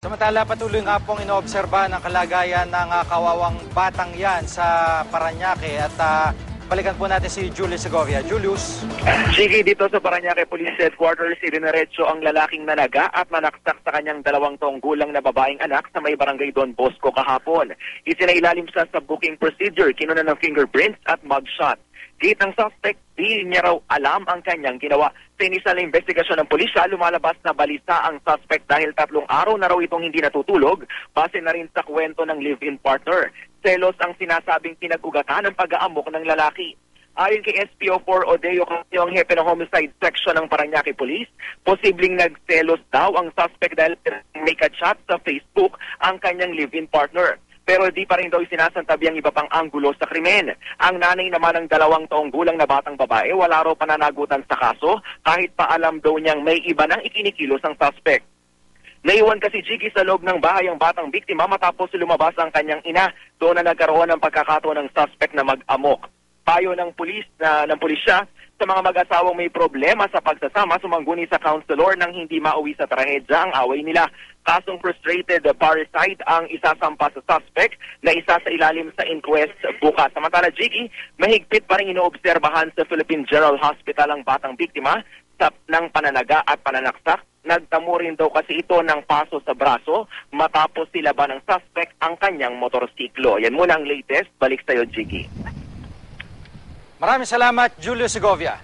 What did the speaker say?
Samantala, patuloy nga pong inoobserba ng kalagayan ng kawawang batang yan sa Parañaque at balikan po natin si Julius Segovia. Julius. Sige, dito sa Parañaque Police Headquarters, idiniretso ang lalaking nanaga at manaksak sa kanyang 2 taong gulang na babaeng anak sa may barangay Don Bosco kahapon. Isinailalim siya sa booking procedure, kinuna ng fingerprints at mugshot. Gate ng suspect, di niya raw alam ang kanyang ginawa. Sa inisal na investigasyon ng pulisya, lumalabas na balisa ang suspect dahil 3 araw na raw itong hindi natutulog, base na rin sa kwento ng live-in partner. Selos ang sinasabing pinag-ugatan ng pag-aamok ng lalaki. Ayon kay SPO4 Odeo Casio, ang hepe ng homicide section ng Parañaque Police, posibleng nagselos daw ang suspect dahil may ka-chat sa Facebook ang kanyang live-in partner. Pero di pa rin daw isinasantabi ang iba pang anggulo sa krimen. Ang nanay naman ng 2 taong gulang na batang babae, wala raw pananagutan sa kaso kahit pa alam daw niyang may iba nang ikinikilos ang suspect. Naiwan kasi Jiggy sa loob ng bahay ang batang biktima matapos lumabas ang kanyang ina. Doon na nagkaroon ng pagkakataon ng suspect na mag-amok. Payo ng pulisya, sa mga mag-asawang may problema sa pagsasama, sumangguni sa counselor nang hindi mauwi sa trahedya ang away nila. Kasong frustrated parricide ang isasampa sa suspect na isa sa ilalim sa inquest bukas. Samantala, Jiggy, mahigpit pa rin inoobserbahan sa Philippine General Hospital ang batang biktima ng pananaga at pananaksak. Nagtamo rin daw kasi ito ng paso sa braso matapos silaban ng suspect ang kanyang motorsiklo. Yan muna ang latest. Balik sa'yo, Jiggy. Maraming salamat, Julius Segovia.